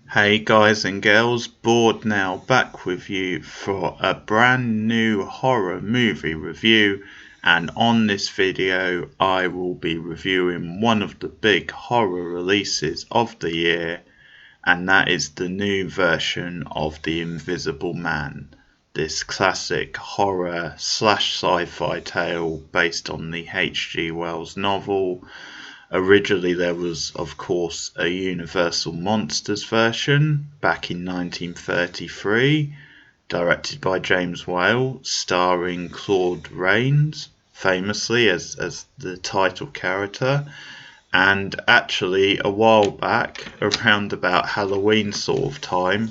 Hey guys and girls, Bored now back with you for a brand new horror movie review, and on this video I will be reviewing one of the big horror releases of the year, and that is the new version of The Invisible Man, this classic horror slash sci-fi tale based on the H.G. Wells novel. Originally, there was, of course, a Universal Monsters version back in 1933, directed by James Whale, starring Claude Rains, famously as the title character. And actually, a while back, around about Halloween sort of time,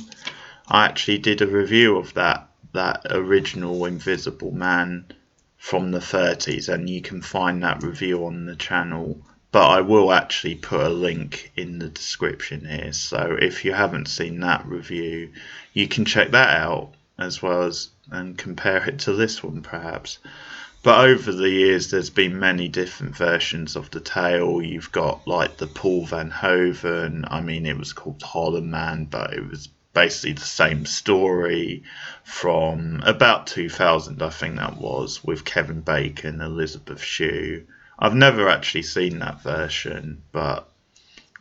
I actually did a review of that original Invisible Man from the 30s, and you can find that review on the channel. But I will actually put a link in the description here, so if you haven't seen that review, you can check that out as well as and compare it to this one perhaps. But over the years there's been many different versions of the tale. You've got like the Paul Van Hoven, I mean it was called Holland Man, but it was basically the same story from about 2000, I think that was, with Kevin Bacon, Elizabeth Shue. I've never actually seen that version, but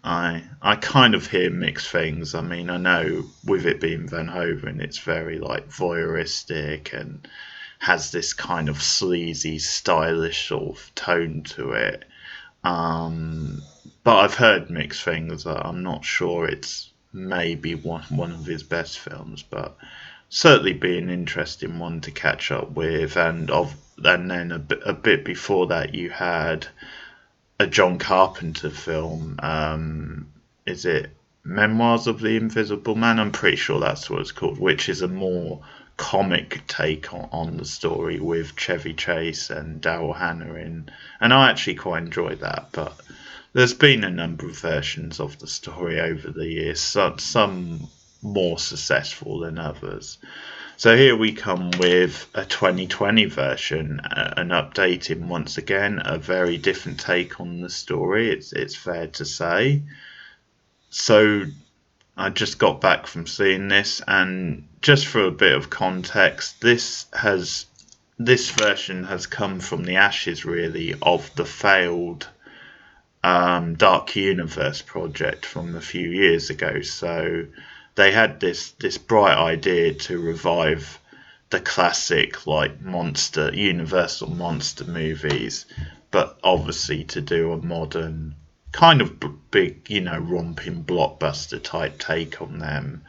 I kind of hear mixed things. I mean, I know with it being Van Hoven, it's very like voyeuristic and has this kind of sleazy, stylish sort of tone to it. But I've heard mixed things. I'm not sure it's maybe one of his best films, but certainly be an interesting one to catch up with. And then a bit before that, you had a John Carpenter film. Is it Memoirs of the Invisible Man? I'm pretty sure that's what it's called, which is a more comic take on the story with Chevy Chase and Daryl Hannah in, and I actually quite enjoyed that. But there's been a number of versions of the story over the years, some more successful than others. So here we come with a 2020 version, an updating once again, a very different take on the story. It's fair to say. So I just got back from seeing this, and just for a bit of context, this version has come from the ashes really of the failed Dark Universe project from a few years ago. So they had this bright idea to revive the classic like monster Universal monster movies, but obviously to do a modern kind of big, romping blockbuster type take on them.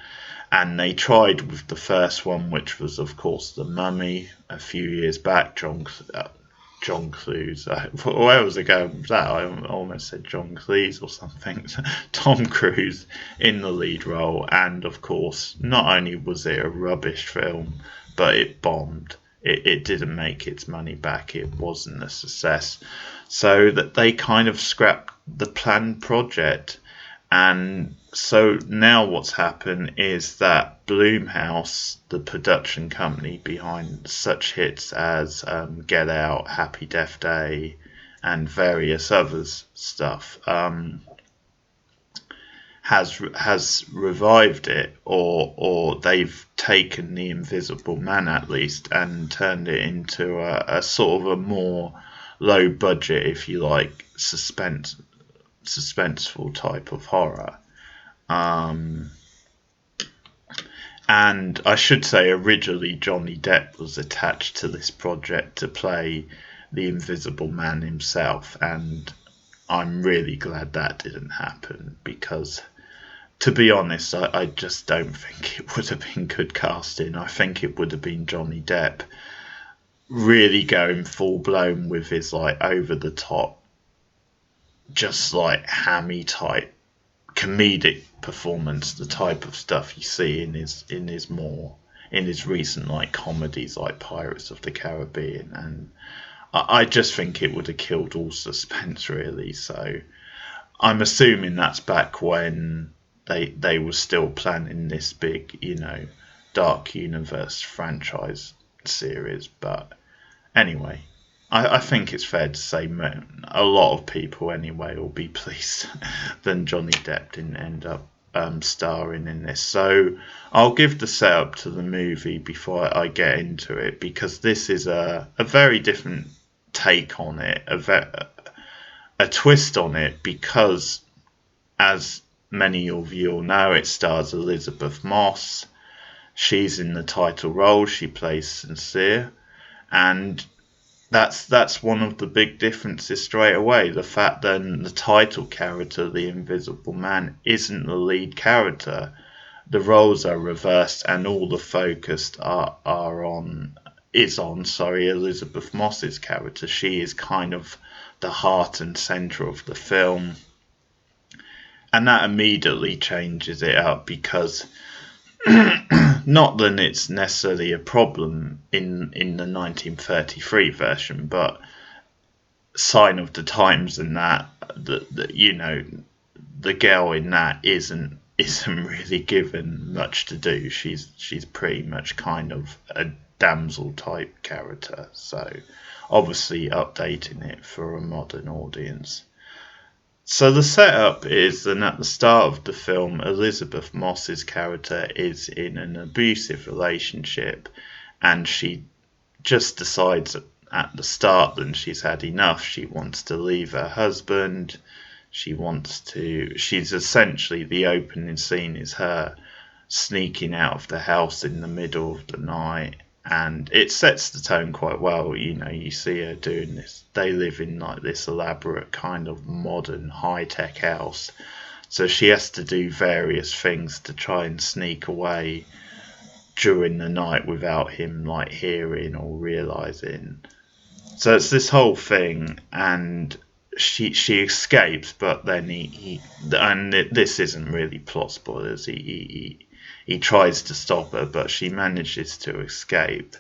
And they tried with the first one, which was of course The Mummy a few years back. John Cleese. Where was I going with that? I almost said John Cleese or something. Tom Cruise in the lead role, and of course, not only was it a rubbish film, but it bombed. It didn't make its money back. It wasn't a success. So that they kind of scrapped the planned project. And so now what's happened is that Blumhouse, the production company behind such hits as Get Out, Happy Death Day, and various others stuff, has revived it, or they've taken The Invisible Man at least and turned it into a sort of a more low budget, if you like, suspenseful type of horror. And I should say, originally Johnny Depp was attached to this project to play the Invisible Man himself, and I'm really glad that didn't happen, because to be honest, I just don't think it would have been good casting. I think it would have been Johnny Depp really going full blown with his like over the top, just like hammy type comedic performance, the type of stuff you see in his recent like comedies like Pirates of the Caribbean, and I just think it would have killed all suspense really. So I'm assuming that's back when they were still planning this big, Dark Universe franchise series. But anyway, I think it's fair to say a lot of people anyway will be pleased that Johnny Depp didn't end up starring in this. So I'll give the setup to the movie before I get into it, because this is a very different take on it, a twist on it, because as many of you will know, it stars Elizabeth Moss. She's in the title role. She plays Sincere, and that's one of the big differences straight away. The fact that the title character, the Invisible Man, isn't the lead character. The roles are reversed, and all the focus is on Elizabeth Moss's character. She is kind of the heart and centre of the film, and that immediately changes it up, because not that it's necessarily a problem in the 1933 version, but sign of the times and that the girl in that isn't really given much to do. She's pretty much kind of a damsel type character, so obviously updating it for a modern audience. So the setup is that at the start of the film, Elizabeth Moss's character is in an abusive relationship, and she just decides at the start that she's had enough. She wants to leave her husband. She's essentially, the opening scene is her sneaking out of the house in the middle of the night, and it sets the tone quite well. You see her doing this. They live in like this elaborate kind of modern high-tech house, so she has to do various things to try and sneak away during the night without him like hearing or realizing. So it's this whole thing, and she escapes, but then this isn't really plot spoilers. He tries to stop her, but she manages to escape.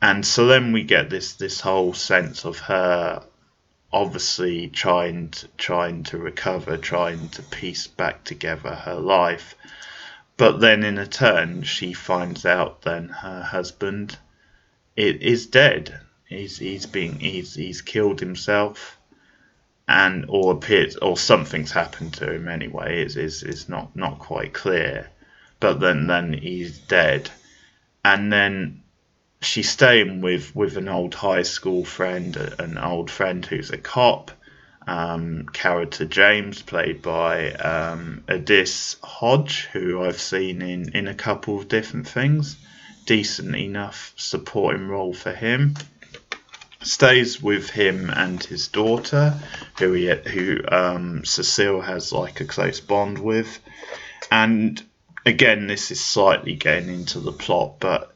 And so then we get this whole sense of her obviously trying to recover, trying to piece back together her life. But then in a turn, she finds out then her husband is dead. He's killed himself, or something's happened to him anyway. It's not quite clear. But then he's dead, and then she's staying with an old high school friend, an old friend who's a cop. Character James, played by Adis Hodge, who I've seen in a couple of different things. Decent enough supporting role for him. Stays with him and his daughter, who Cecile has like a close bond with, and again, this is slightly getting into the plot, but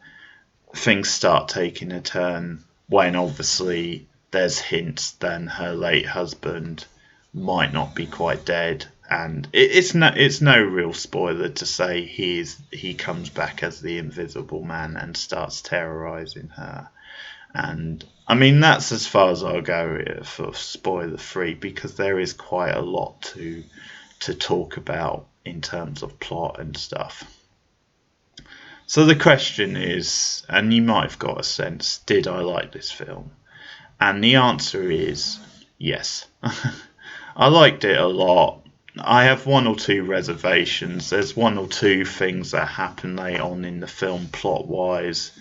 things start taking a turn when obviously there's hints then her late husband might not be quite dead, and it's no real spoiler to say he comes back as the Invisible Man and starts terrorizing her. And I mean, that's as far as I'll go for spoiler free, because there is quite a lot to talk about in terms of plot and stuff. So the question is, and you might have got a sense, did I like this film? And the answer is yes. I liked it a lot. I have one or two reservations. There's one or two things that happen later on in the film plot wise.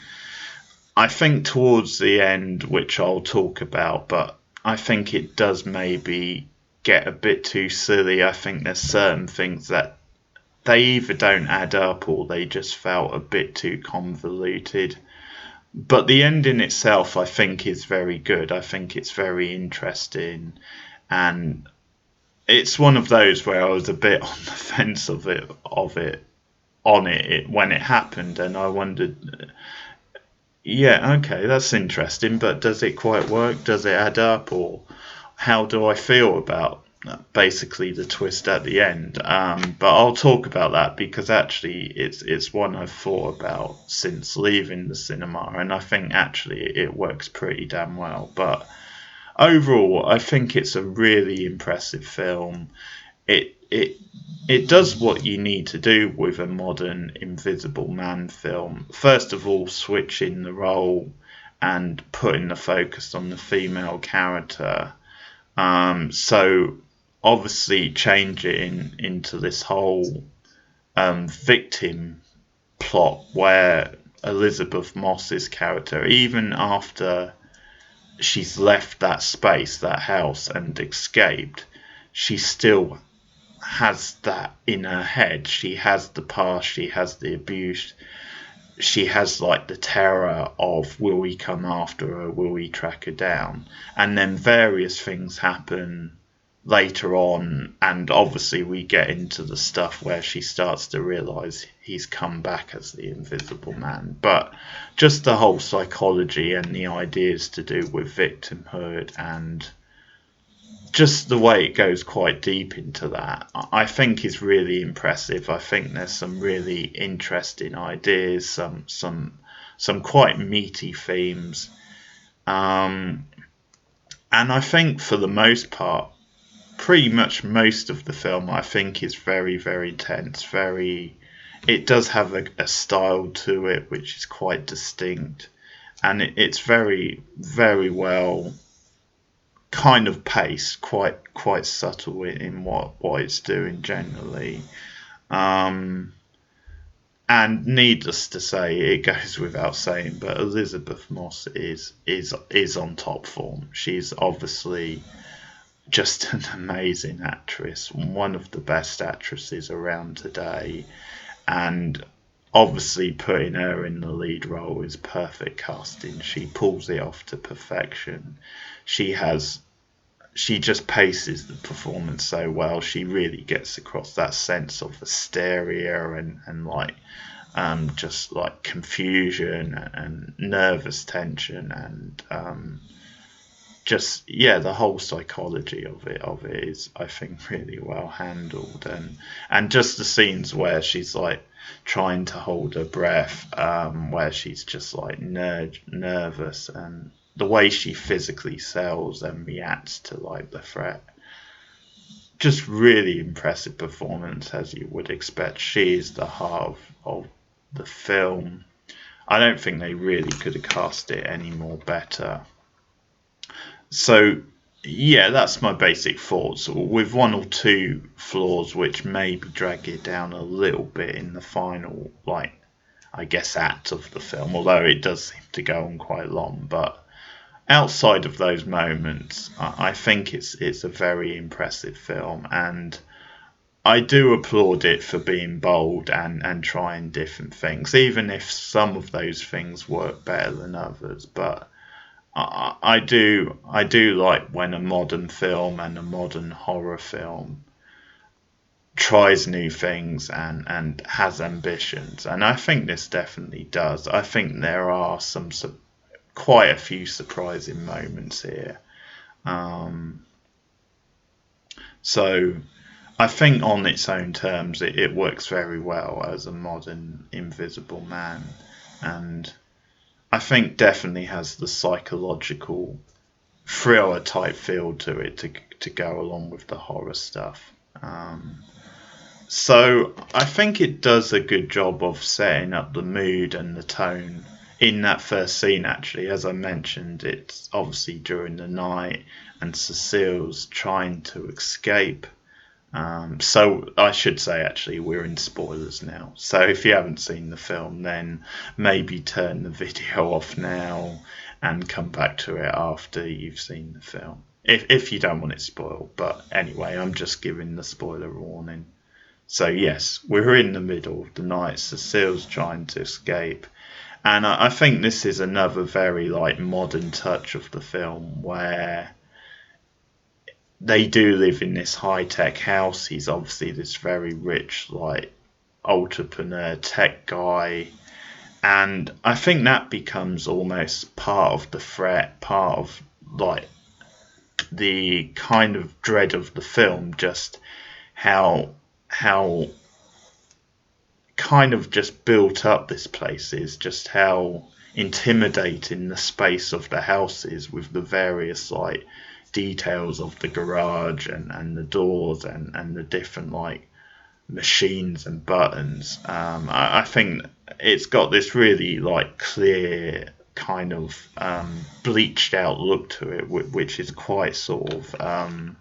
I think towards the end, which I'll talk about, but I think it does maybe get a bit too silly. I think there's certain things that they either don't add up or they just felt a bit too convoluted. But the ending itself, I think, is very good. I think it's very interesting, and it's one of those where I was a bit on the fence when it happened, and I wondered, yeah, okay, that's interesting, but does it quite work? Does it add up? Or how do I feel about basically the twist at the end? But I'll talk about that, because actually it's one I've thought about since leaving the cinema, and I think actually it works pretty damn well. But overall, I think it's a really impressive film. It does what you need to do with a modern Invisible Man film. First of all, switching the role and putting the focus on the female character. So obviously change it into this whole victim plot where Elizabeth Moss's character, even after she's left that space, that house, and escaped, she still has that in her head. She has the past, she has the abuse, she has like the terror of, will he come after her, will he track her down? And then various things happen later on, and obviously we get into the stuff where she starts to realize he's come back as the Invisible Man. But just the whole psychology and the ideas to do with victimhood, and just the way it goes quite deep into that, I think is really impressive. I think there's some really interesting ideas, some quite meaty themes, and I think for the most part, pretty much most of the film, I think, is very, very tense. It does have a style to it which is quite distinct, and it's very, very well kind of paced, quite subtle in what it's doing generally. And needless to say, it goes without saying, but Elizabeth Moss is on top form. She's obviously just an amazing actress, one of the best actresses around today, and obviously putting her in the lead role is perfect casting. She pulls it off to perfection. She just paces the performance so well. She really gets across that sense of hysteria and like just like confusion and nervous tension, and just, yeah, the whole psychology of it is, I think, really well handled, and just the scenes where she's like trying to hold her breath, where she's just like nervous, and the way she physically sells and reacts to like the threat, just really impressive performance, as you would expect. She is the heart of the film. I don't think they really could have cast it any more better. So, yeah, that's my basic thoughts, with one or two flaws which maybe drag it down a little bit in the final, like, I guess, act of the film, although it does seem to go on quite long. But outside of those moments, I think it's a very impressive film, and I do applaud it for being bold and trying different things, even if some of those things work better than others. But I do like when a modern film and a modern horror film tries new things and has ambitions, and I think this definitely does. I think there are quite a few surprising moments here. So I think on its own terms it works very well as a modern Invisible Man, and I think definitely has the psychological thriller type feel to it to go along with the horror stuff. So I think it does a good job of setting up the mood and the tone in that first scene. Actually, as I mentioned, it's obviously during the night and Cecile's trying to escape. So I should say, actually, we're in spoilers now. So if you haven't seen the film, then maybe turn the video off now and come back to it after you've seen the film, if you don't want it spoiled. But anyway, I'm just giving the spoiler warning. So yes, we're in the middle of the night. Cecile's trying to escape, and I think this is another very like modern touch of the film, where they do live in this high-tech house. He's obviously this very rich, like, entrepreneur tech guy, and I think that becomes almost part of the threat, part of like the kind of dread of the film, just how kind of just built up this place is, just how intimidating the space of the house is, with the various like details of the garage and the doors and the different like machines and buttons. I think it's got this really like clear kind of bleached out look to it, which is quite sort of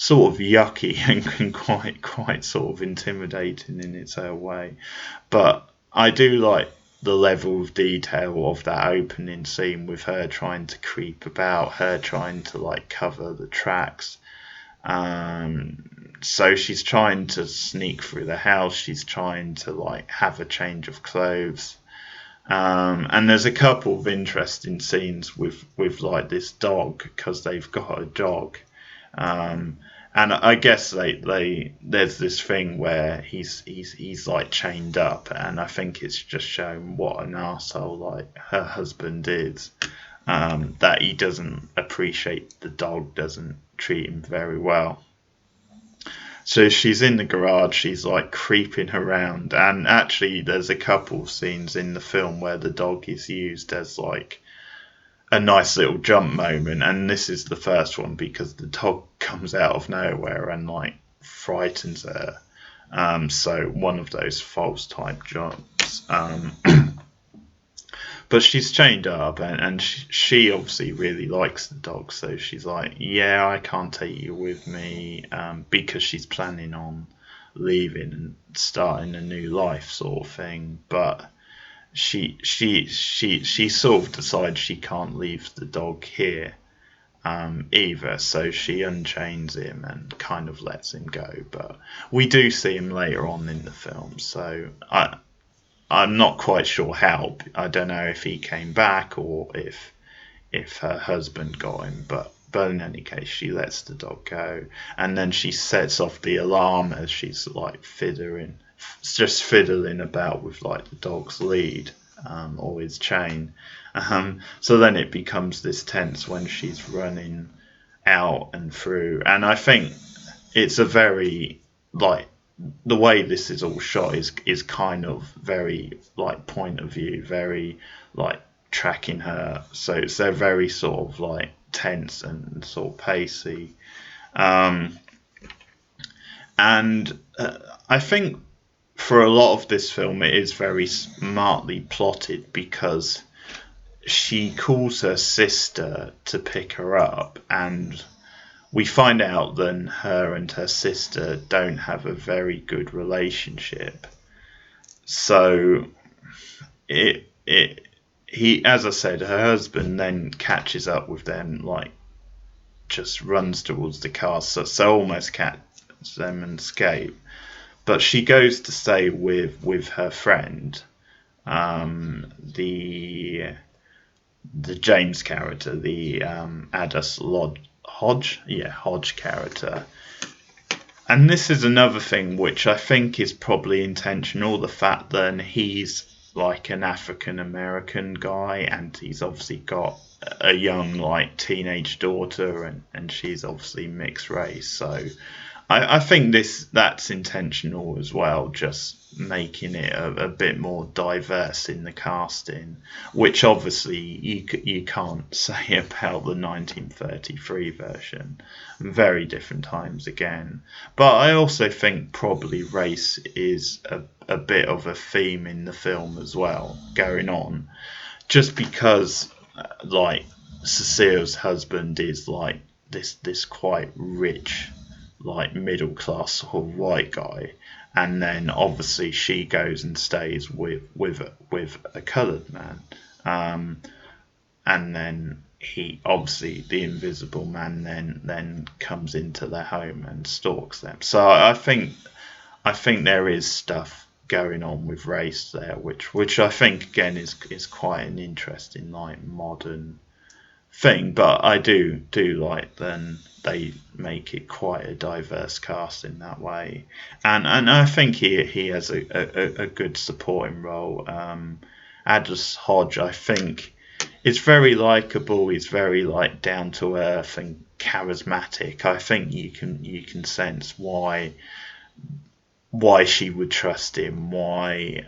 sort of yucky and quite sort of intimidating in its own way. But I do like the level of detail of that opening scene with her trying to creep about, her trying to like cover the tracks. So she's trying to sneak through the house. She's trying to like have a change of clothes. And there's a couple of interesting scenes with like this dog, because they've got a dog. And I guess they there's this thing where he's like chained up, and I think it's just showing what an arsehole like her husband is. That he doesn't appreciate the dog, doesn't treat him very well. So she's in the garage, she's like creeping around, and actually there's a couple of scenes in the film where the dog is used as like a nice little jump moment, and this is the first one because the dog comes out of nowhere and like frightens her. So one of those false type jumps. But she's chained up, and she obviously really likes the dog, so she's like, yeah, I can't take you with me, because she's planning on leaving and starting a new life sort of thing. But she sort of decides she can't leave the dog here, either, so she unchains him and kind of lets him go. But we do see him later on in the film, so I'm not quite sure how. I don't know if he came back or if her husband got him, but in any case, she lets the dog go, and then she sets off the alarm as she's like just fiddling about with like the dog's lead, or his chain. So then it becomes this tense when she's running out and through, and I think it's a very like the way this is all shot is kind of very like point of view, very like tracking her. So they're very sort of like tense and sort of pacey. And I think for a lot of this film it is very smartly plotted, because she calls her sister to pick her up, and we find out that her and her sister don't have a very good relationship. So he, as I said, her husband then catches up with them, like just runs towards the car, so almost catches them and escape. But she goes to stay with her friend, the James character, the Addis Hodge character. And this is another thing which I think is probably intentional, the fact that he's like an African American guy, and he's obviously got a young like teenage daughter, and she's obviously mixed race. So I think that's intentional as well, just making it a bit more diverse in the casting, which obviously you can't say about the 1933 version. Very different times again. But I also think probably race is a bit of a theme in the film as well, going on, just because like Cecile's husband is like this quite rich, like middle class sort of white guy, and then obviously she goes and stays with a coloured man, and then he obviously the invisible man then comes into their home and stalks them. So I think there is stuff going on with race there, which I think again is quite an interesting like modern thing. But I do like then they make it quite a diverse cast in that way, and I think he has a good supporting role. Aldous Hodge, I think, is very likable. He's very like down to earth and charismatic. I think you can sense why she would trust him, why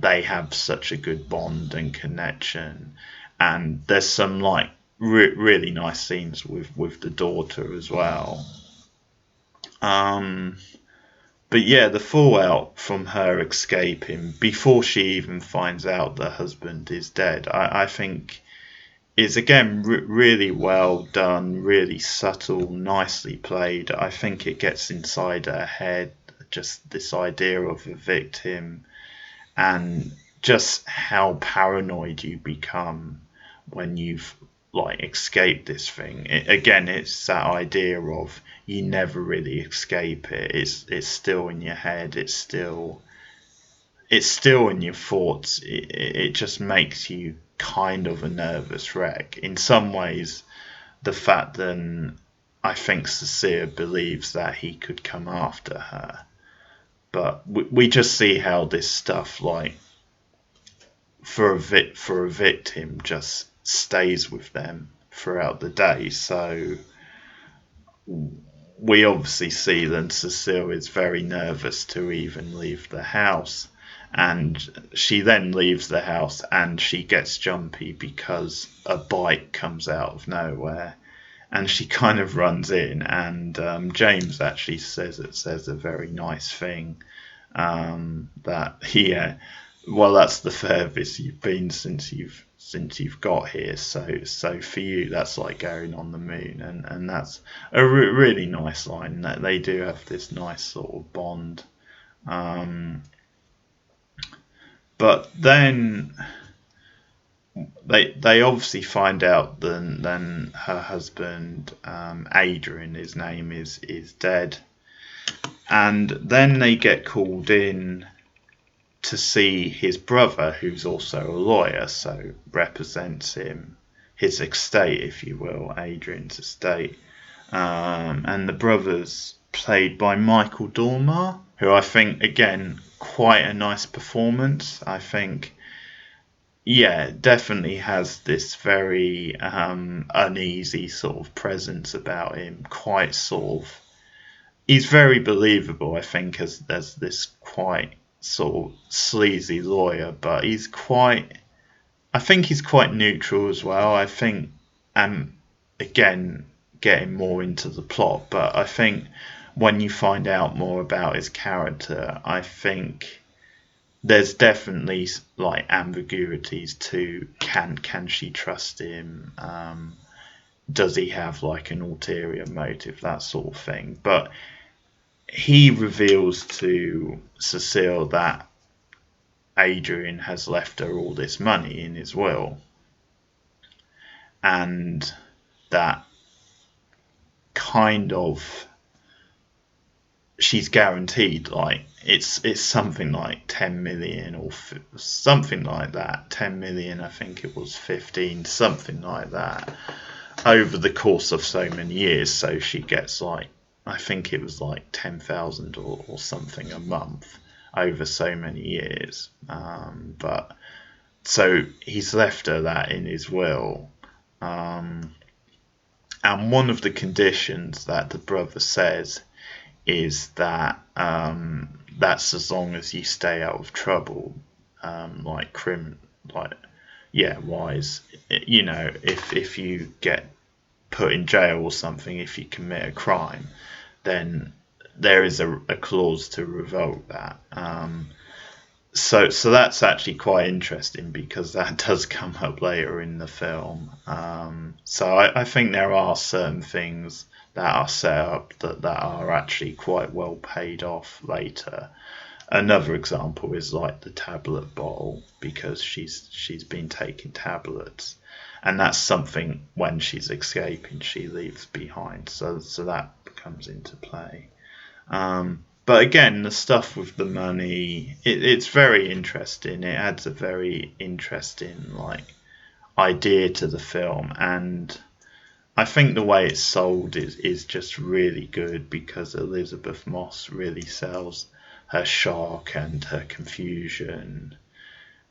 they have such a good bond and connection. And there's some like really nice scenes with the daughter as well. But yeah, the fallout from her escaping before she even finds out the husband is dead, I think is again really well done, really subtle, nicely played. I think it gets inside her head, just this idea of a victim and just how paranoid you become when you've like escaped this thing. Again, it's that idea of you never really escape it. It's still in your head. It's still in your thoughts. It just makes you kind of a nervous wreck. In some ways, the fact that I think Cecilia believes that he could come after her, but we just see how this stuff, like for a victim, just stays with them throughout the day. So we obviously see that Cecile is very nervous to even leave the house. And she then leaves the house and she gets jumpy because a bike comes out of nowhere. And she kind of runs in, and James actually says a very nice thing, that well, that's the furthest you've been since you've got here. So for you, that's like going on the moon, and that's a really nice line. That they do have this nice sort of bond. But then they obviously find out then her husband, Adrian, his name is dead, and then they get called in to see his brother, who's also a lawyer, so represents him, his estate, if you will, Adrian's estate. And the brother's played by Michael Dormer, who I think, again, quite a nice performance. I think, yeah, definitely has this very uneasy sort of presence about him. Quite sort of, he's very believable, I think, as this quite sort of sleazy lawyer, but I think he's quite neutral as well. I think, again, getting more into the plot, but I think when you find out more about his character, I think there's definitely like ambiguities to can she trust him? Does he have like an ulterior motive? That sort of thing. But he reveals to Cecile that Adrian has left her all this money in his will, and that kind of she's guaranteed, like it's something like 10 million or something like that. 10 million, I think it was 15, something like that, over the course of so many years. So she gets like, I think it was like 10,000 or something a month over so many years. But so he's left her that in his will. And one of the conditions that the brother says is that that's as long as you stay out of trouble, wise. You know, if you get put in jail or something, if you commit a crime, then there is a clause to revoke that. So that's actually quite interesting because that does come up later in the film. So I think there are certain things that are set up that are actually quite well paid off later. Another example is like the tablet bottle, because she's been taking tablets, and that's something when she's escaping she leaves behind. So that comes into play. But again, the stuff with the money, it's very interesting. It adds a very interesting like idea to the film, and I think the way it's sold is just really good, because Elizabeth Moss really sells her shock and her confusion.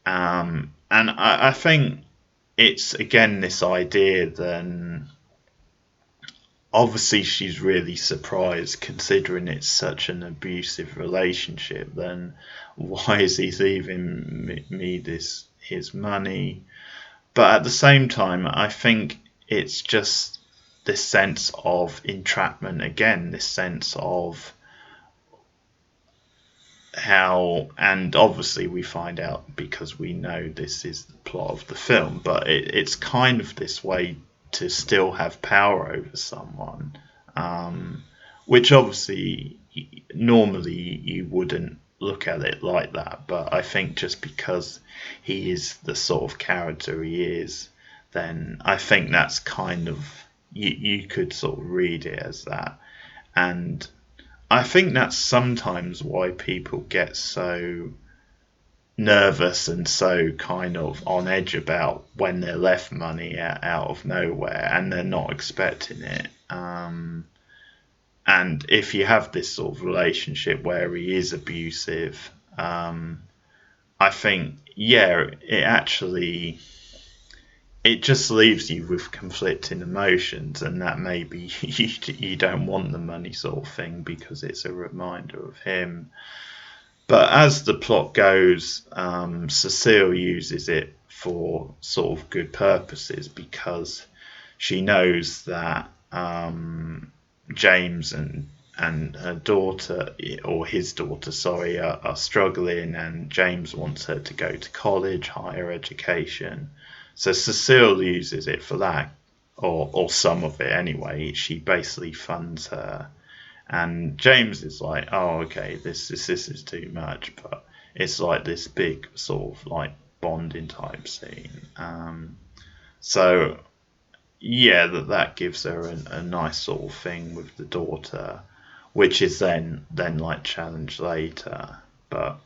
And I think it's, again, this idea that obviously she's really surprised, considering it's such an abusive relationship. Then why is he leaving me his money? But at the same time, I think it's just this sense of entrapment again, this sense of and obviously we find out because we know this is the plot of the film, but it's kind of this way to still have power over someone, um, which obviously normally you wouldn't look at it like that, but I think just because he is the sort of character he is, then I think that's kind of you could sort of read it as that. And I think that's sometimes why people get so nervous and so kind of on edge about when they're left money out of nowhere and they're not expecting it. And if you have this sort of relationship where he is abusive, I think, yeah, it just leaves you with conflicting emotions, and that maybe you don't want the money sort of thing because it's a reminder of him. But as the plot goes, Cecile uses it for sort of good purposes because she knows that James and her daughter, or his daughter, sorry, are struggling, and James wants her to go to college, higher education. So Cecile uses it for that, or some of it anyway. She basically funds her, and James is like, "Oh, okay, this is too much," but it's like this big sort of like bonding type scene. So yeah, that gives her a nice sort of thing with the daughter, which is then like challenged later. But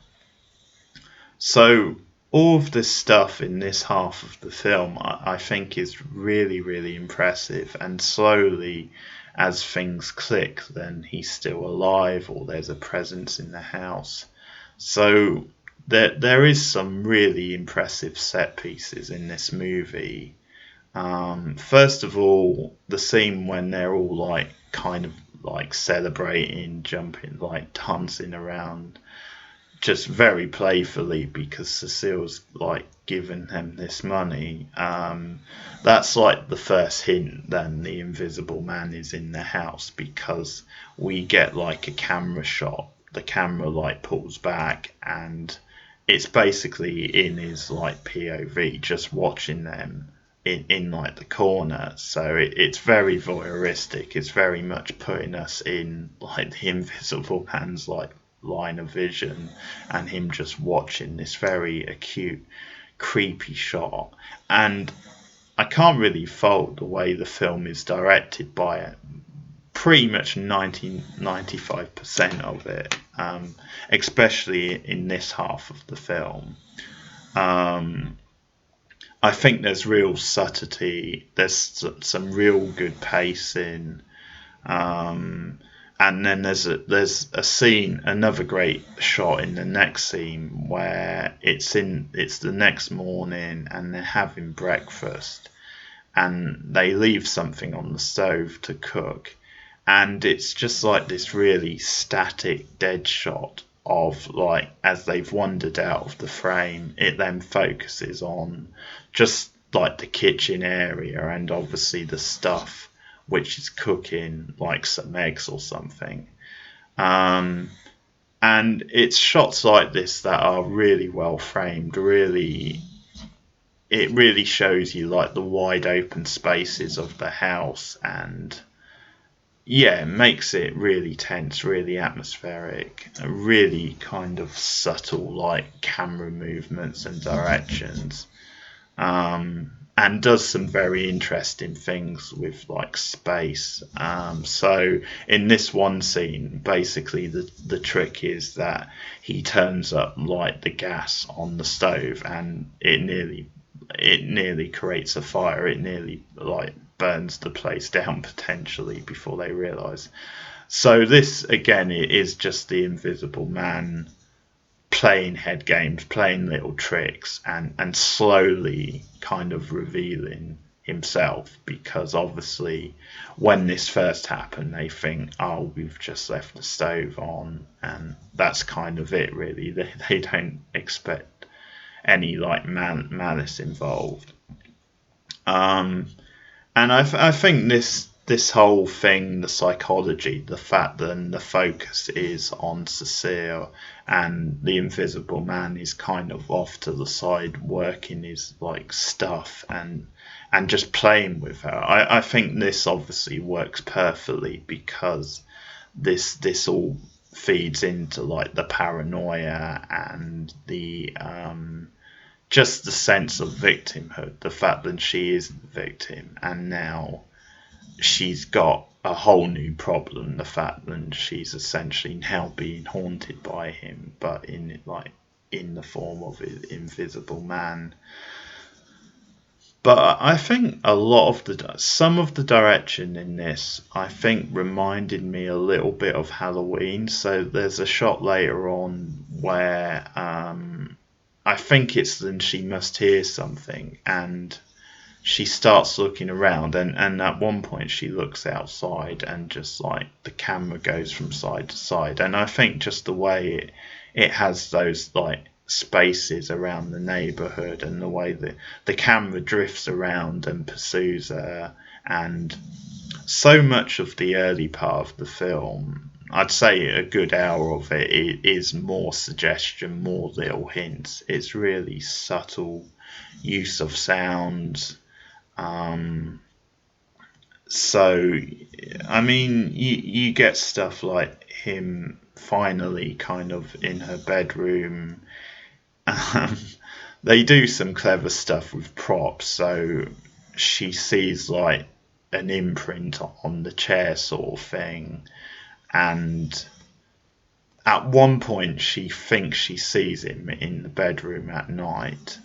so all of this stuff in this half of the film, I think, is really, really impressive. And slowly, as things click, then he's still alive, or there's a presence in the house. So there is some really impressive set pieces in this movie. First of all, the scene when they're all like kind of like celebrating, jumping, like dancing around just very playfully because Cecile's like giving him this money. That's like the first hint then the Invisible Man is in the house, because we get like a camera shot. The camera like pulls back and it's basically in his like POV, just watching them in like the corner. So it's very voyeuristic. It's very much putting us in like the Invisible Man's like line of vision, and him just watching this very acute, creepy shot. And I can't really fault the way the film is directed by it. Pretty much 95% of it, especially in this half of the film. I think there's real subtlety, there's some real good pacing, and then there's a scene, another great shot in the next scene where it's the next morning and they're having breakfast and they leave something on the stove to cook, and it's just like this really static dead shot of like as they've wandered out of the frame. It then focuses on just like the kitchen area and obviously the stuff which is cooking, like some eggs or something. And it's shots like this that are really well framed. It really shows you like the wide open spaces of the house, and yeah, it makes it really tense, really atmospheric, really kind of subtle like camera movements and directions. And does some very interesting things with like space. So in this one scene, basically the trick is that he turns up like the gas on the stove, and it nearly creates a fire. It nearly like burns the place down potentially before they realise. So this again is just the Invisible Man playing head games, playing little tricks, and slowly kind of revealing himself, because obviously when this first happened they think, oh, we've just left the stove on, and that's kind of it really. They don't expect any like malice involved. And I think this whole thing, the psychology, the fact that the focus is on Cecile and the Invisible Man is kind of off to the side working his like stuff and just playing with her. I think this obviously works perfectly because this all feeds into like the paranoia and the just the sense of victimhood, the fact that she is the victim and now she's got a whole new problem, the fact that she's essentially now being haunted by him, but in the form of an Invisible Man. But I think some of the direction in this, I think, reminded me a little bit of Halloween. So there's a shot later on where I think it's then she must hear something, and she starts looking around, and at one point she looks outside, and just like the camera goes from side to side, and I think just the way it has those like spaces around the neighborhood and the way the camera drifts around and pursues her, and so much of the early part of the film, I'd say a good hour of it is more suggestion, more little hints. It's really subtle use of sounds. So I mean you get stuff like him finally kind of in her bedroom. They do some clever stuff with props, so she sees like an imprint on the chair sort of thing, and at one point she thinks she sees him in the bedroom at night,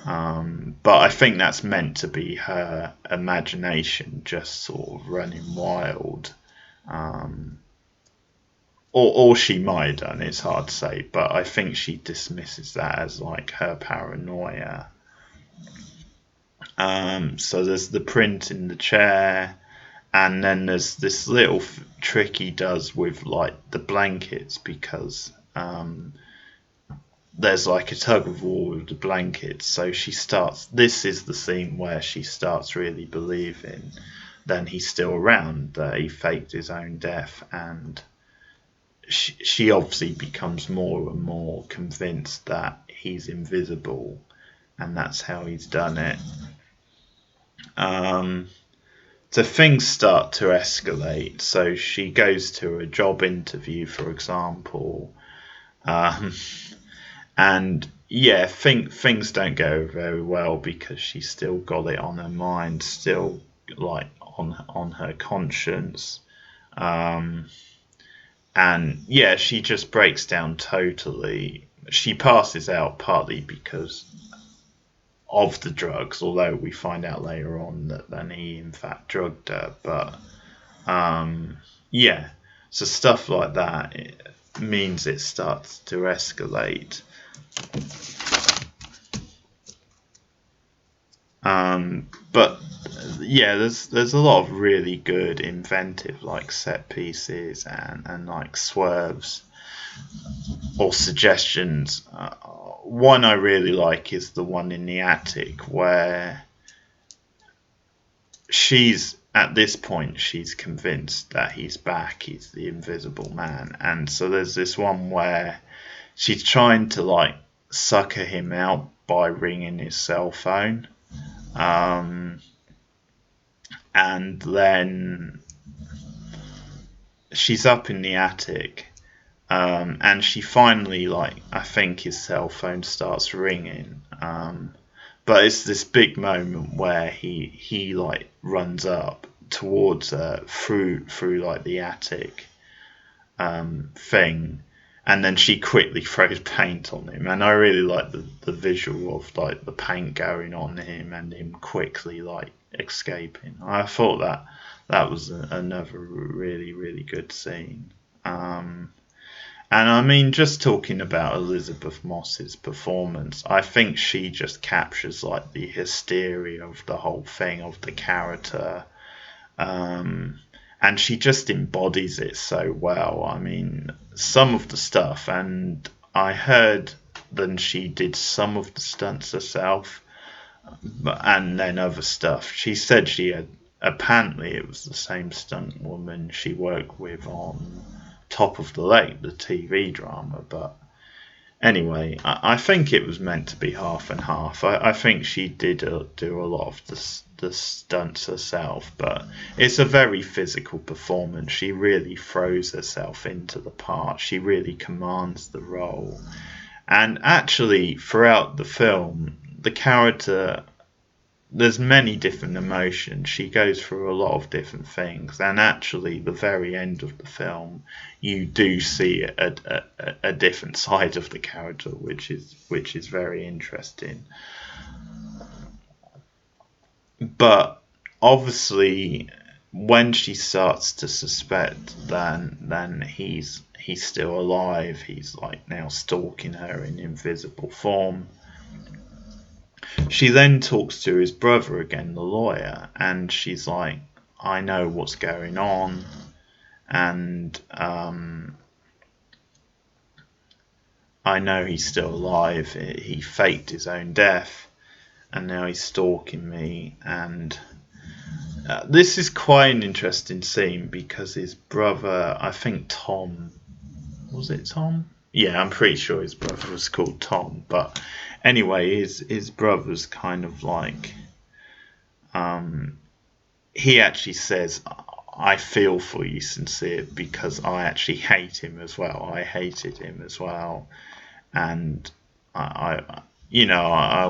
but I think that's meant to be her imagination just sort of running wild. Or she might have done, it's hard to say, but I think she dismisses that as like her paranoia. So there's the print in the chair, and then there's this little trick he does with like the blankets, because there's like a tug of war with the blankets. So this is the scene where she starts really believing then he's still around, that he faked his own death, and she obviously becomes more and more convinced that he's invisible, and that's how he's done it. So things start to escalate. So she goes to a job interview, for example, and yeah, things don't go very well because she's still got it on her mind, still like on her conscience. And yeah, she just breaks down totally. She passes out partly because of the drugs, although we find out later on that then he in fact drugged her. But yeah, so stuff like that, it means it starts to escalate. But yeah, there's a lot of really good inventive like set pieces and like swerves or suggestions. One I really like is the one in the attic where she's at this point she's convinced that he's back, he's the Invisible Man, and so there's this one where she's trying to like sucker him out by ringing his cell phone. And then she's up in the attic, and she finally, like, I think his cell phone starts ringing, but it's this big moment where he like runs up towards her through like the attic thing, and then she quickly throws paint on him, and I really like the visual of like the paint going on him and him quickly like escaping. I thought that was another really, really good scene. And I mean, just talking about Elizabeth Moss's performance, I think she just captures like the hysteria of the whole thing, of the character, and she just embodies it so well. I mean, some of the stuff, and I heard that she did some of the stunts herself, and then other stuff. She said she had apparently it was the same stunt woman she worked with on Top of the Lake, the TV drama. But anyway, I think it was meant to be half and half. I think she did do a lot of the stunts herself, but it's a very physical performance. She really throws herself into the part. She really commands the role. And actually, throughout the film, the character, there's many different emotions. She goes through a lot of different things, and actually, the very end of the film, you do see a different side of the character, which is very interesting. But obviously, when she starts to suspect, then he's still alive. He's like now stalking her in invisible form. She then talks to his brother again, the lawyer, and she's like, I know what's going on, and I know he's still alive. He faked his own death, and now he's stalking me. And this is quite an interesting scene because his brother, I think Tom, was it Tom? Yeah, I'm pretty sure his brother was called Tom, but anyway, his brother's kind of like, he actually says, I feel for you, Sincere, because I actually hate him as well. I hated him as well, and I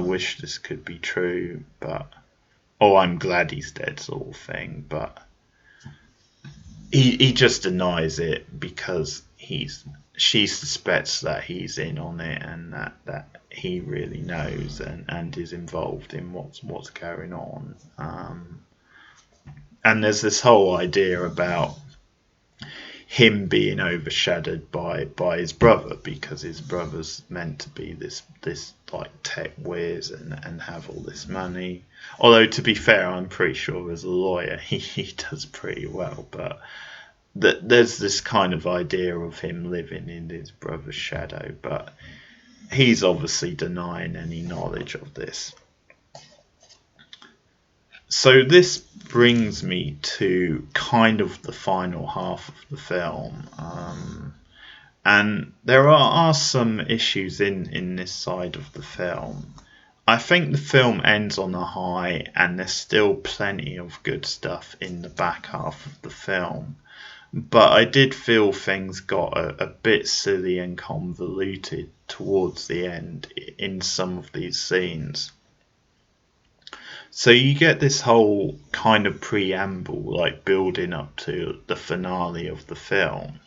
wish this could be true, but I'm glad he's dead, sort of thing. But he just denies it because she suspects that he's in on it, and that he really knows and is involved in what's going on. And there's this whole idea about him being overshadowed by his brother, because his brother's meant to be this like tech whiz and have all this money. Although, to be fair, I'm pretty sure as a lawyer he does pretty well, but there's this kind of idea of him living in his brother's shadow, but he's obviously denying any knowledge of this. So this brings me to kind of the final half of the film, and there are some issues in this side of the film. I think the film ends on a high, and there's still plenty of good stuff in the back half of the film. But I did feel things got a bit silly and convoluted towards the end in some of these scenes. So you get this whole kind of preamble, like building up to the finale of the film.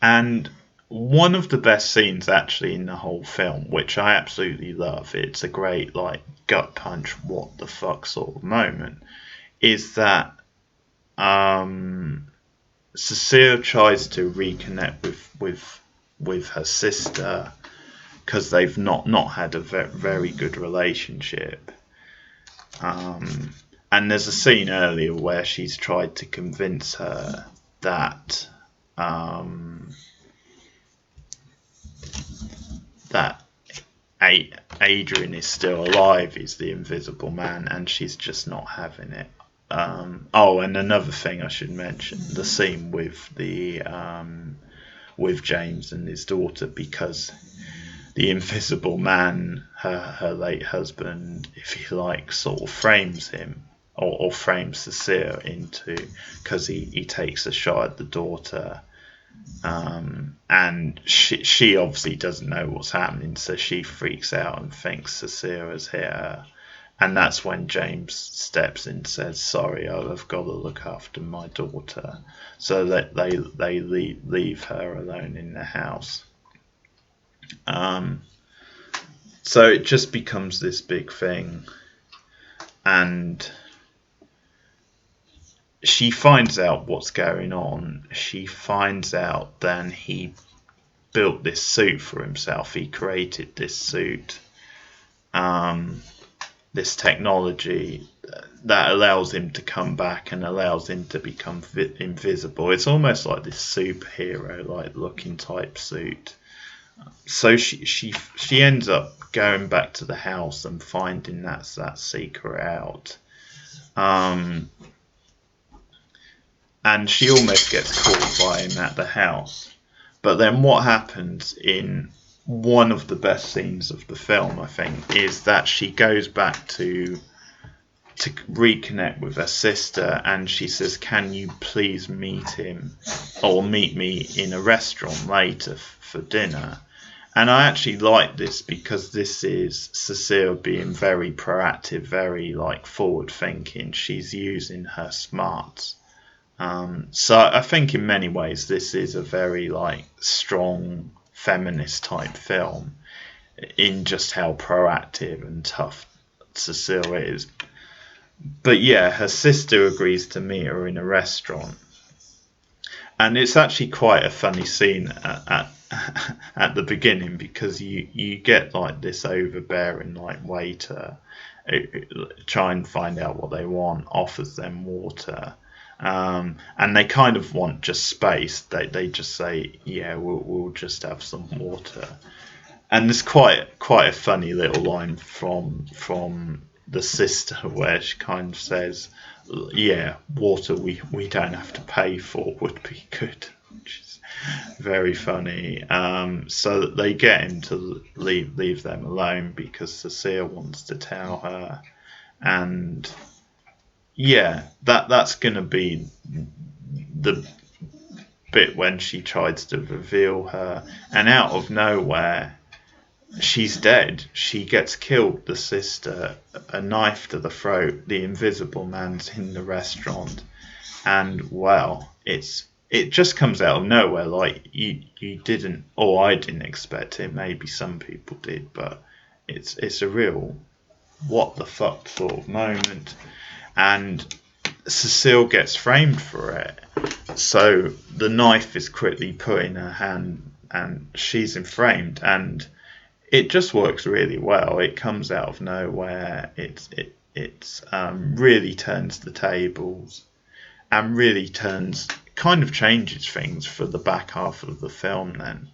And one of the best scenes actually in the whole film, which I absolutely love, it's a great like gut punch, what the fuck sort of moment, is that Cecile tries to reconnect with her sister because they've not had a very good relationship. And there's a scene earlier where she's tried to convince her that that Adrian is still alive, is the Invisible Man, and she's just not having it. And another thing I should mention, the scene with with James and his daughter, because the Invisible Man, her late husband, if you like, sort of frames him or frames Cecile into, because he takes a shot at the daughter, and she obviously doesn't know what's happening, so she freaks out and thinks Cecile has hit her. And that's when James steps in and says, sorry, I've got to look after my daughter. So that they leave her alone in the house. So it just becomes this big thing. And she finds out what's going on. She finds out then he built this suit for himself. He created this suit. This technology that allows him to come back and allows him to become invisible. It's almost like this superhero like looking type suit. So she ends up going back to the house and finding that secret out. Um, and she almost gets caught by him at the house. But then what happens in one of the best scenes of the film, I think, is that she goes back to reconnect with her sister, and she says, "Can you please meet him, or meet me in a restaurant later for dinner?" And I actually like this because this is Cecile being very proactive, very like forward thinking. She's using her smarts. So I think in many ways this is a very like strong feminist type film in just how proactive and tough Cecile is. But yeah, her sister agrees to meet her in a restaurant, and it's actually quite a funny scene at the beginning, because you get like this overbearing like waiter try and find out what they want, offers them water, and they kind of want just space. They just say, yeah, we'll just have some water. And there's quite a funny little line from the sister where she kind of says, yeah, water we don't have to pay for would be good, which is very funny. So that they get him to leave them alone because Cecile wants to tell her. And yeah, that's gonna be the bit when she tries to reveal her, and out of nowhere she's dead. She gets killed, the sister, a knife to the throat. The invisible man's in the restaurant, and well, it just comes out of nowhere. Like you didn't, or I didn't expect it. Maybe some people did, but it's a real what the fuck sort of moment. And Cecile gets framed for it. So the knife is quickly put in her hand, and she's framed, and it just works really well. It comes out of nowhere. It's really turns the tables, and really kind of changes things for the back half of the film then.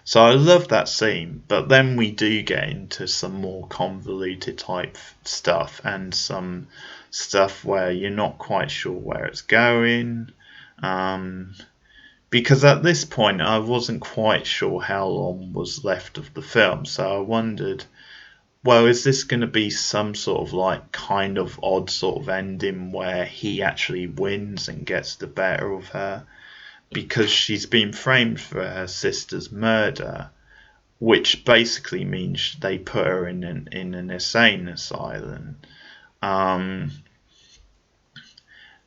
So I love that scene, but then we do get into some more convoluted type stuff, and some stuff where you're not quite sure where it's going. Because at this point I wasn't quite sure how long was left of the film, so I wondered, well, is this going to be some sort of like kind of odd sort of ending where he actually wins and gets the better of her? Because she's been framed for her sister's murder, which basically means they put her in an insane asylum. And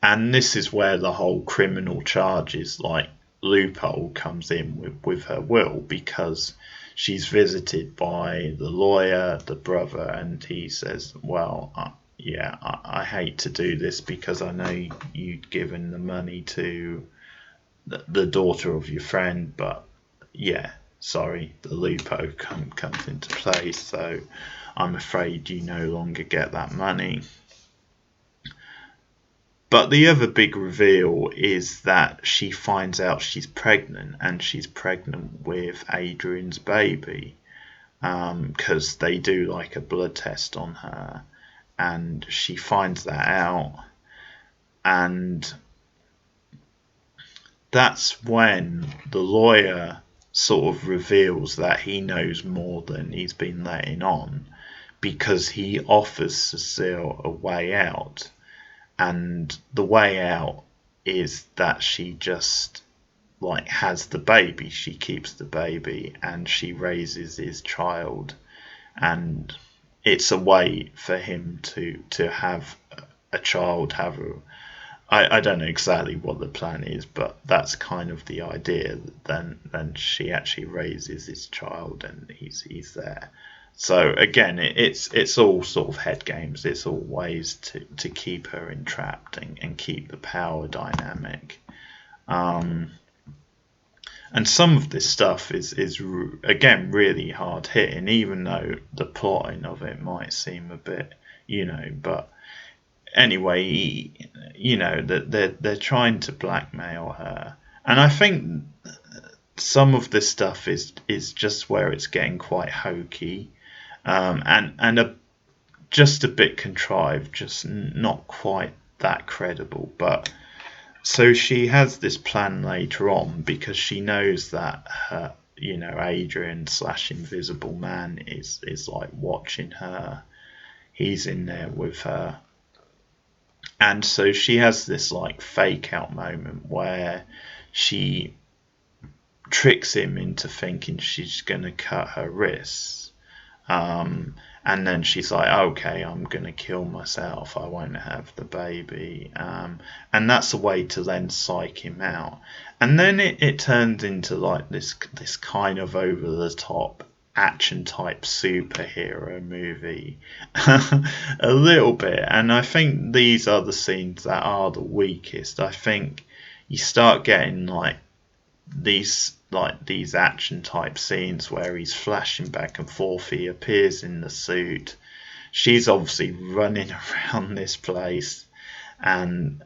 this is where the whole criminal charges like loophole comes in with her will, because she's visited by the lawyer, the brother, and he says, well, yeah, I hate to do this because I know you'd given the money to the daughter of your friend, but yeah, sorry, the loophole comes into place, so I'm afraid you no longer get that money. But the other big reveal is that she finds out she's pregnant, and she's pregnant with Adrian's baby, because they do like a blood test on her, and she finds that out, and that's when the lawyer sort of reveals that he knows more than he's been letting on, because he offers Cecile a way out. And the way out is that she just like has the baby, she keeps the baby, and she raises his child, and it's a way for him to have a child, I don't know exactly what the plan is, but that's kind of the idea. Then she actually raises his child, and he's there. So again, it's all sort of head games. It's all ways to keep her entrapped and keep the power dynamic. And some of this stuff is again really hard hitting, even though the plotting of it might seem a bit, But anyway, that they're trying to blackmail her, and I think some of this stuff is just where it's getting quite hokey. And a just a bit contrived, just not quite that credible. But so she has this plan later on because she knows that her, Adrian slash Invisible Man is like watching her. He's in there with her. And so she has this like fake out moment where she tricks him into thinking she's going to cut her wrists. And then she's like, okay, I'm going to kill myself. I won't have the baby. And that's a way to then psych him out. And then it turns into like this kind of over the top action type superhero movie a little bit. And I think these are the scenes that are the weakest. I think you start getting these action type scenes where he's flashing back and forth. He appears in the suit. She's obviously running around this place, and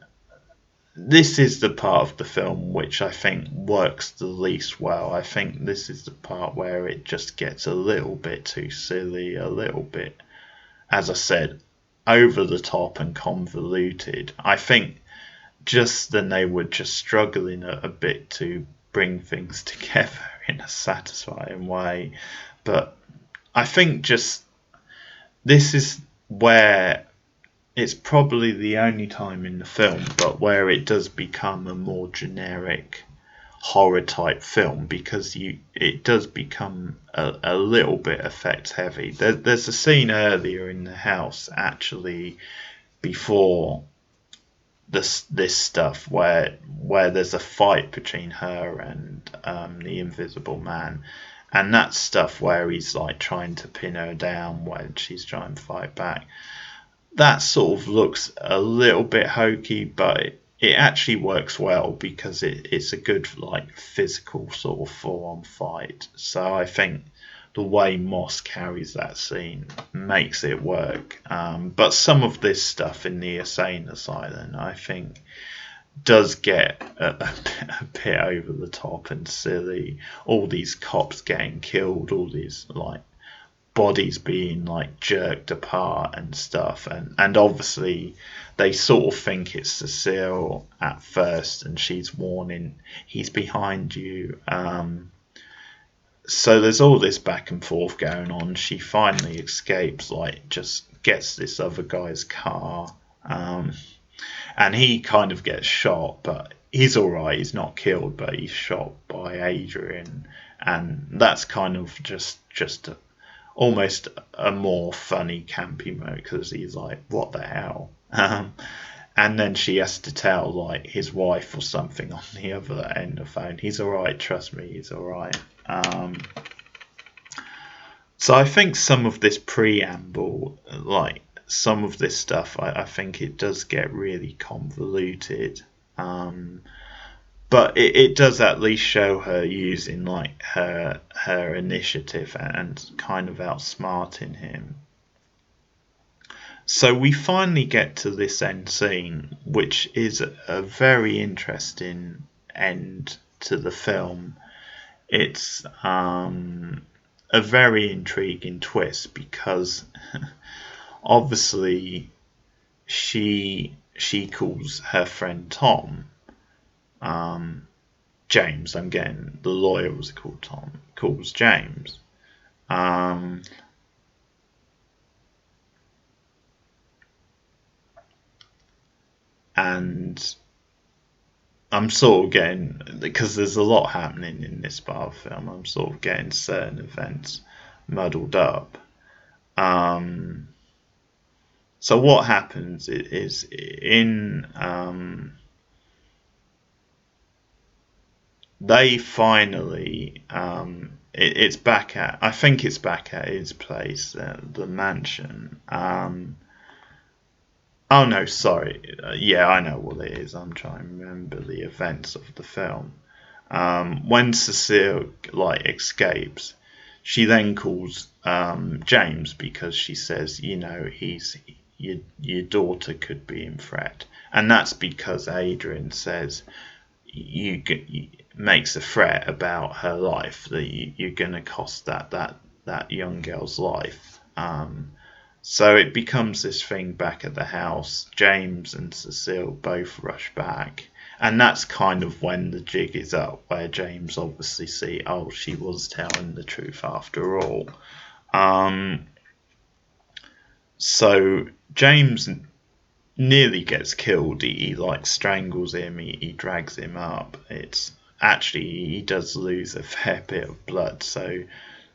this is the part of the film which I think works the least well. I think this is the part where it just gets a little bit too silly, a little bit, as I said, over the top and convoluted. I think just then they were just struggling a bit to bring things together in a satisfying way. But I think just this is where it's probably the only time in the film, but where it does become a more generic horror type film, because it does become a little bit effects heavy. There's a scene earlier in the house, actually, before this stuff, where there's a fight between her and the Invisible Man, and that stuff where he's like trying to pin her down when she's trying to fight back. That sort of looks a little bit hokey, but it actually works well because it's a good like physical sort of full-on fight. So I think the way Moss carries that scene makes it work. But some of this stuff in the Insane Asylum, I think, does get a bit over the top and silly. All these cops getting killed, all these like bodies being like jerked apart and stuff, and obviously they sort of think it's Cecile at first, and she's warning, he's behind you. So there's all this back and forth going on. She finally escapes, like just gets this other guy's car, and he kind of gets shot, but he's alright, he's not killed, but he's shot by Adrian, and that's kind of just almost a more funny campy mode, because he's like, what the hell? And then she has to tell like his wife or something on the other end of the phone, he's alright, trust me, he's alright. So I think some of this preamble, like some of this stuff, I think it does get really convoluted. But it does at least show her using like her initiative and kind of outsmarting him. So we finally get to this end scene, which is a very interesting end to the film. It's a very intriguing twist, because obviously she calls her friend Tom, James, I'm getting the lawyer was called Tom, calls James, and I'm sort of getting, because there's a lot happening in this part of the film, I'm sort of getting certain events muddled up. So what happens is in they finally it's back at, I think it's back at his place, the mansion. Oh no, sorry. Yeah, I know what it is. I'm trying to remember the events of the film. When Cecile like escapes, she then calls James, because she says, your daughter could be in threat, and that's because Adrian says makes a threat about her life, that you're going to cost that young girl's life. So it becomes this thing back at the house. James and Cecile both rush back. And that's kind of when the jig is up, where James obviously see, oh, she was telling the truth after all. Um, so James nearly gets killed. He like strangles him. He drags him up. It's actually, he does lose a fair bit of blood. So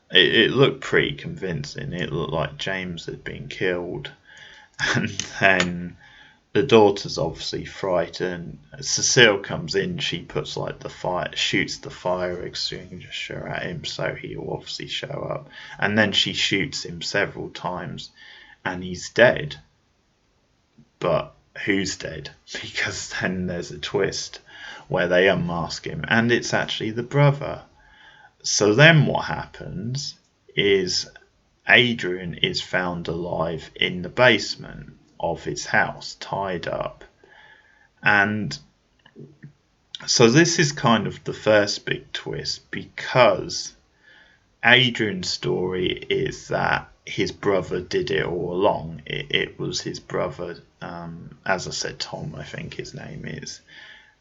it looked pretty convincing. It looked like James had been killed. And then the daughter's obviously frightened. Cecile comes in. She puts like the fire, shoots the fire extinguisher at him, so he'll obviously show up. And then she shoots him several times, and he's dead. But who's dead? Because then there's a twist where they unmask him, and it's actually the brother. So then what happens is Adrian is found alive in the basement of his house, tied up. And so this is kind of the first big twist, because Adrian's story is that his brother did it all along. It was his brother, as I said, Tom, I think his name is.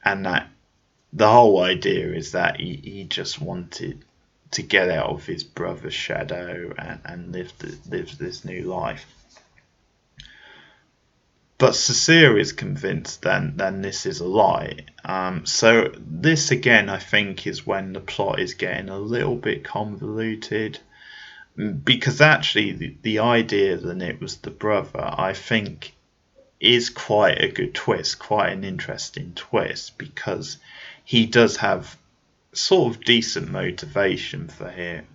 And that the whole idea is that he just wanted to get out of his brother's shadow and live this new life. But Cecile is convinced then this is a lie. So this again, I think, is when the plot is getting a little bit convoluted, because actually the idea that it was the brother, I think, is quite a good twist, quite an interesting twist, because he does have sort of decent motivation for him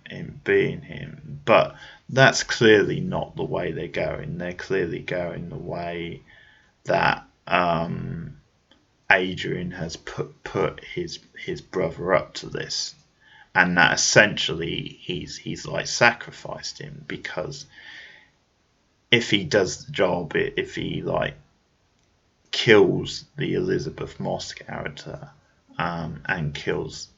being him, but that's clearly not the way they're going. They're clearly going the way that Adrian has put his brother up to this, and that essentially he's like sacrificed him, because if he does the job, if he like kills the Elizabeth Moss character, and kills,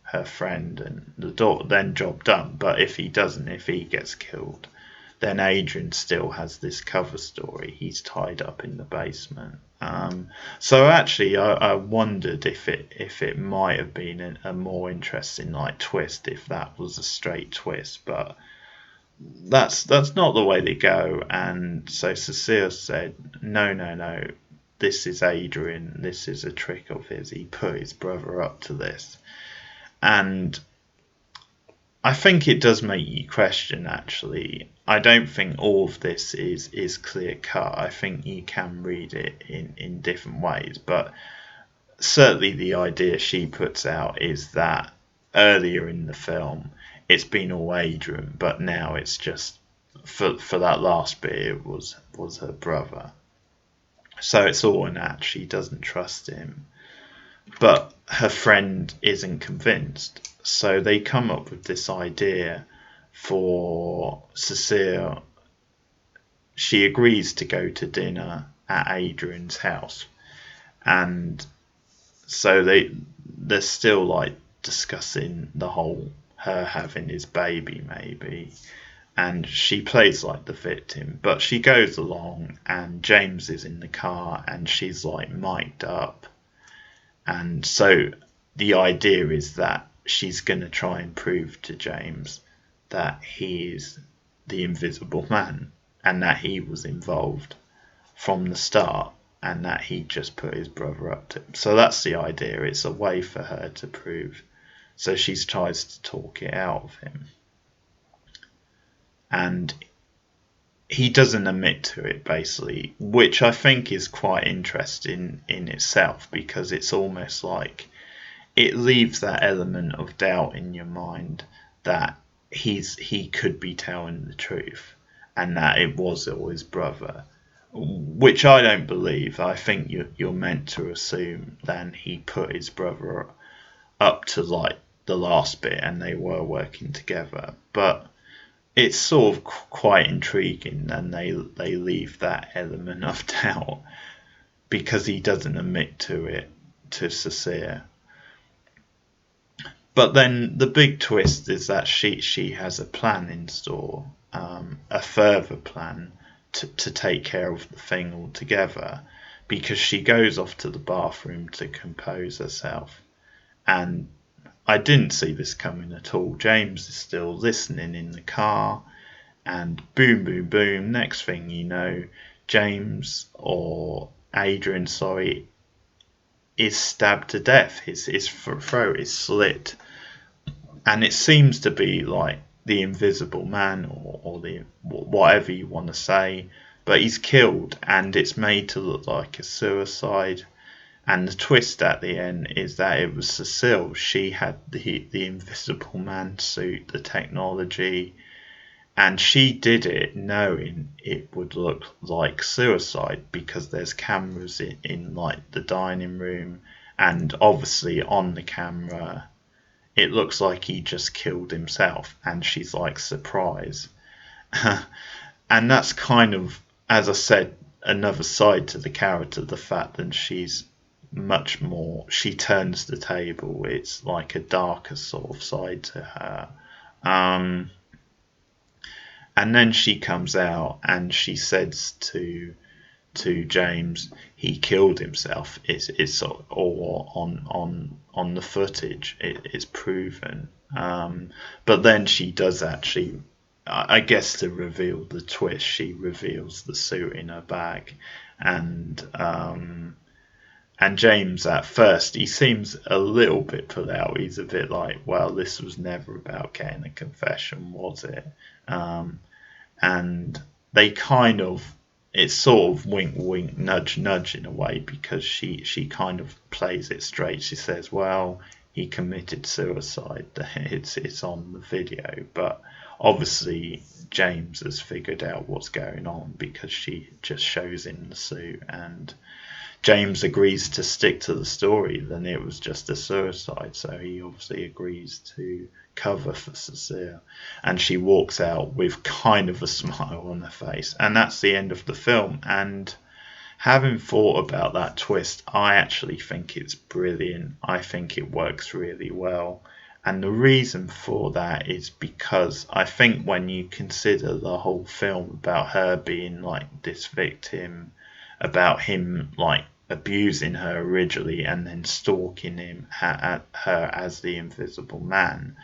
her friend and the daughter, then job done. But if he doesn't, if he gets killed, then Adrian still has this cover story. He's tied up in the basement. So actually, I wondered if it might have been a more interesting like twist if that was a straight twist, but that's not the way they go. And so Cecile said, no, this is Adrian. This is a trick of his. He put his brother up to this. And I think it does make you question, actually. I don't think all of this is clear cut. I think you can read it in different ways. But certainly the idea she puts out is that earlier in the film, it's been all Adrian, but now it's just, for that last bit, it was her brother. So it's all an act. She doesn't trust him. But her friend isn't convinced. So they come up with this idea for Cecile. She agrees to go to dinner at Adrian's house. And so they're still like discussing the whole her having his baby maybe. And she plays like the victim, but she goes along, and James is in the car, and she's like mic'd up. And so the idea is that she's going to try and prove to James that he is the Invisible Man, and that he was involved from the start, and that he just put his brother up to him. So that's the idea. It's a way for her to prove. So she tries to talk it out of him. And he doesn't admit to it, basically, which I think is quite interesting in itself, because it's almost like it leaves that element of doubt in your mind that he could be telling the truth, and that it was all his brother, which I don't believe. I think you're meant to assume then he put his brother up to like the last bit, and they were working together. But it's sort of quite intriguing, and they leave that element of doubt because he doesn't admit to it to Cecile. But then the big twist is that she has a plan in store. a further plan to take care of the thing altogether, because she goes off to the bathroom to compose herself. And I didn't see this coming at all. James is still listening in the car, and boom, boom, boom. Next thing you know, James, or Adrian, sorry, is stabbed to death. His throat is slit, and it seems to be like the Invisible Man, or the whatever you want to say, but he's killed, and it's made to look like a suicide. And the twist at the end is that it was Cecile. She had the Invisible Man suit, the technology, and she did it knowing it would look like suicide, because there's cameras in like the dining room, and obviously on the camera it looks like he just killed himself, and she's like, surprise. And that's kind of, as I said, another side to the character, the fact that she's much more, she turns the table. It's like a darker sort of side to her. And then she comes out and she says to James, he killed himself. It's sort of all on the footage. It's proven. But then she does actually, I guess, to reveal the twist, she reveals the suit in her bag. And James, at first, he seems a little bit put out. He's a bit like, well, this was never about getting a confession, was it? And they kind of, it's sort of wink, wink, nudge, nudge in a way, because she kind of plays it straight. She says, well, he committed suicide. It's on the video. But obviously, James has figured out what's going on, because she just shows him the suit, and James agrees to stick to the story, then it was just a suicide. So he obviously agrees to cover for Cecile. And she walks out with kind of a smile on her face. And that's the end of the film. And having thought about that twist, I actually think it's brilliant. I think it works really well. And the reason for that is because I think when you consider the whole film about her being like this victim, about him like abusing her originally and then stalking her as the Invisible Man,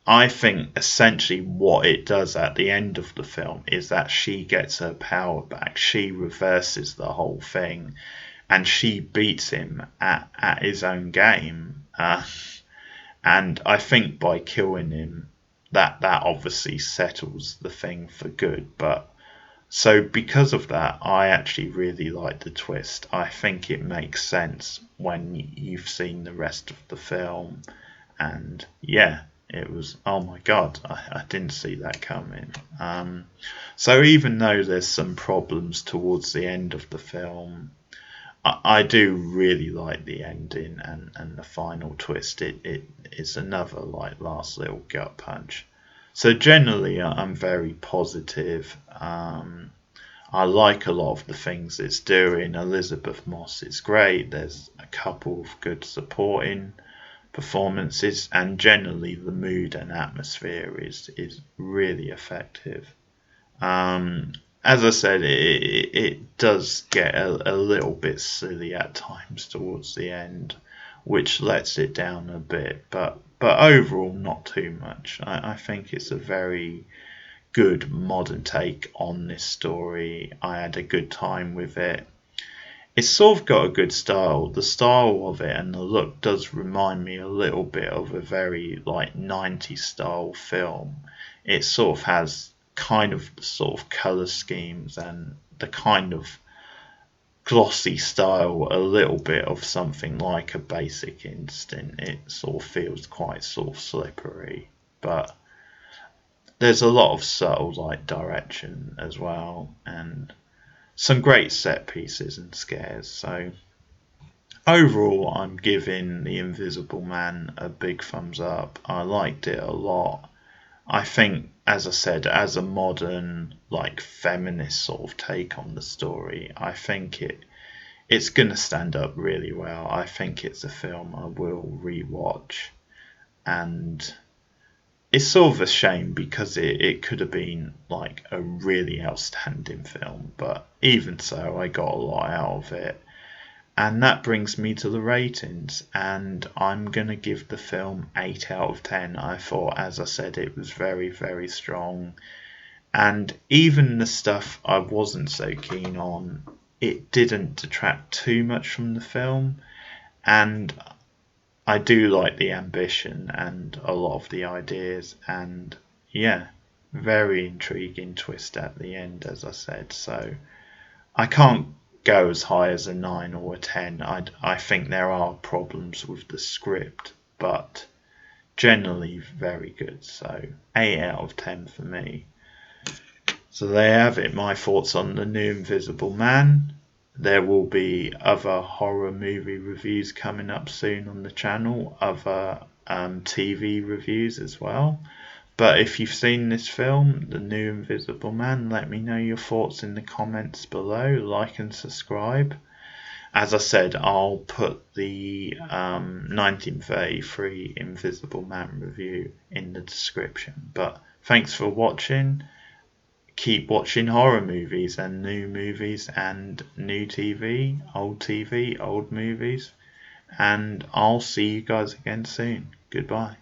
I think essentially what it does at the end of the film is that she gets her power back. She reverses the whole thing, and she beats him at his own game. And I think by killing him, that obviously settles the thing for good. But so because of that, I actually really like the twist. I think it makes sense when you've seen the rest of the film. And yeah, it was, oh my God, I didn't see that coming. So even though there's some problems towards the end of the film, I do really like the ending and the final twist. It's another like last little gut punch. So generally, I'm very positive. I like a lot of the things it's doing. Elizabeth Moss is great. There's a couple of good supporting performances, and generally the mood and atmosphere is really effective. As I said, it does get a little bit silly at times towards the end, which lets it down a bit, but overall not too much. I think it's a very good modern take on this story. I had a good time with it. It's sort of got a good style. The style of it and the look does remind me a little bit of a very like 90s style film. It sort of has kind of the sort of colour schemes and the kind of glossy style, a little bit of something like a Basic Instinct. It sort of feels quite sort of slippery, but there's a lot of subtle like direction as well, and some great set pieces and scares. So overall, I'm giving The Invisible Man a big thumbs up. I liked it a lot. I think, as I said, as a modern like feminist sort of take on the story, I think it's gonna stand up really well. I think it's a film I will rewatch, and it's sort of a shame because it could have been like a really outstanding film, but even so, I got a lot out of it. And that brings me to the ratings, and I'm going to give the film 8 out of 10. I thought, as I said, it was very, very strong. And even the stuff I wasn't so keen on, it didn't detract too much from the film. And I do like the ambition and a lot of the ideas, and yeah, very intriguing twist at the end, as I said. So I can't go as high as a 9 or a 10. I think there are problems with the script, but generally very good. So 8 out of 10 for me. So there you have it, my thoughts on The New Invisible Man. There will be other horror movie reviews coming up soon on the channel, other TV reviews as well. But if you've seen this film, The New Invisible Man, let me know your thoughts in the comments below. Like and subscribe. As I said, I'll put the 1933 Invisible Man review in the description. But thanks for watching. Keep watching horror movies and new movies and new TV, old movies. And I'll see you guys again soon. Goodbye.